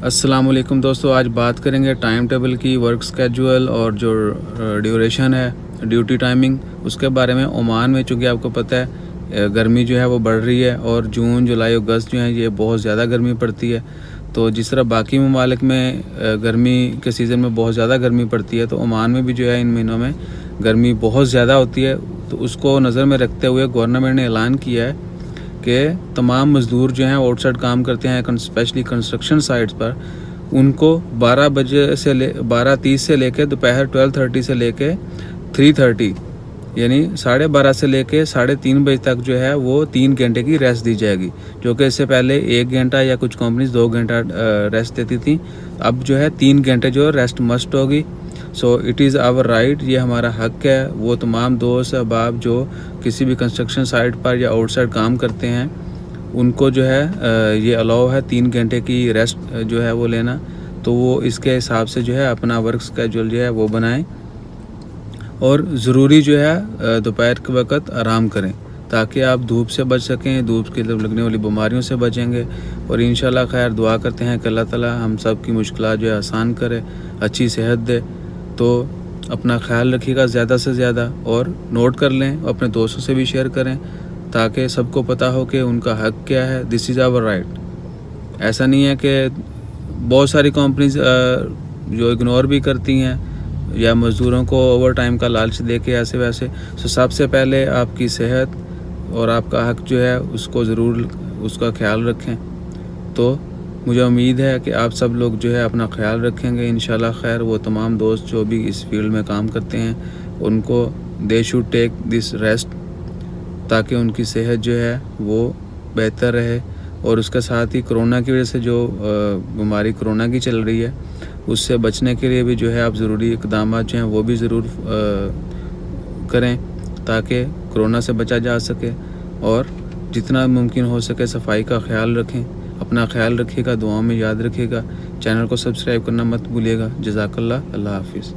السلام علیکم دوستو، آج بات کریں گے ٹائم ٹیبل کی، ورک سکیجول اور جو ڈیوریشن ہے، ڈیوٹی ٹائمنگ، اس کے بارے میں۔ عمان میں چونکہ آپ کو پتہ ہے گرمی جو ہے وہ بڑھ رہی ہے، اور جون، جولائی، اگست جو ہیں یہ بہت زیادہ گرمی پڑتی ہے۔ تو جس طرح باقی ممالک میں گرمی کے سیزن میں بہت زیادہ گرمی پڑتی ہے، تو عمان میں بھی جو ہے ان مہینوں میں گرمی بہت زیادہ ہوتی ہے۔ تو اس کو نظر میں رکھتے ہوئے گورنمنٹ نے اعلان کیا ہے کہ تمام مزدور جو ہیں آؤٹ سائڈ کام کرتے ہیں، اسپیشلی کنسٹرکشن سائٹس پر، ان کو 12:30 سے لے کے دوپہر 12:30 سے لے کے 3:30 یعنی 12:30 سے لے کے 3:30 بجے تک جو ہے وہ 3 گھنٹے کی ریسٹ دی جائے گی، جو کہ اس سے پہلے 1 گھنٹہ یا کچھ کمپنیز 2 گھنٹہ ریسٹ دیتی تھیں۔ اب جو ہے 3 گھنٹے جو ریسٹ مسٹ ہوگی۔ So it is our right, یہ ہمارا حق ہے۔ وہ تمام دوست احباب جو کسی بھی کنسٹرکشن سائٹ پر یا آؤٹ سائڈ کام کرتے ہیں، ان کو جو ہے یہ الاؤ ہے 3 گھنٹے کی ریسٹ جو ہے وہ لینا۔ تو وہ اس کے حساب سے جو ہے اپنا ورک سکیجول جو ہے وہ بنائیں، اور ضروری جو ہے دوپہر کے وقت آرام کریں، تاکہ آپ دھوپ سے بچ سکیں، دھوپ کے لگنے والی بیماریوں سے بچیں گے۔ اور انشاءاللہ خیر دعا کرتے ہیں کہ اللہ تعالیٰ ہم سب کی مشکلات جو ہے آسان کرے، اچھی صحت دے۔ تو اپنا خیال رکھیے گا زیادہ سے زیادہ، اور نوٹ کر لیں، اپنے دوستوں سے بھی شیئر کریں، تاکہ سب کو پتہ ہو کہ ان کا حق کیا ہے۔ دس از آور رائٹ۔ ایسا نہیں ہے کہ بہت ساری کمپنیز جو اگنور بھی کرتی ہیں یا مزدوروں کو اوور ٹائم کا لالچ دے کے ایسے ویسے۔ سب سے پہلے آپ کی صحت اور آپ کا حق جو ہے اس کو ضرور اس کا خیال رکھیں۔ تو مجھے امید ہے کہ آپ سب لوگ جو ہے اپنا خیال رکھیں گے انشاءاللہ خیر۔ وہ تمام دوست جو بھی اس فیلڈ میں کام کرتے ہیں، ان کو they should take this rest, تاکہ ان کی صحت جو ہے وہ بہتر رہے۔ اور اس کے ساتھ ہی کرونا کی وجہ سے جو بیماری کرونا کی چل رہی ہے، اس سے بچنے کے لیے بھی جو ہے آپ ضروری اقدامات جو ہیں وہ بھی ضرور کریں، تاکہ کرونا سے بچا جا سکے۔ اور جتنا ممکن ہو سکے صفائی کا خیال رکھیں، اپنا خیال رکھیے گا، دعاؤں میں یاد رکھیے گا۔ چینل کو سبسکرائب کرنا مت بھولیے گا۔ جزاک اللہ، اللہ حافظ۔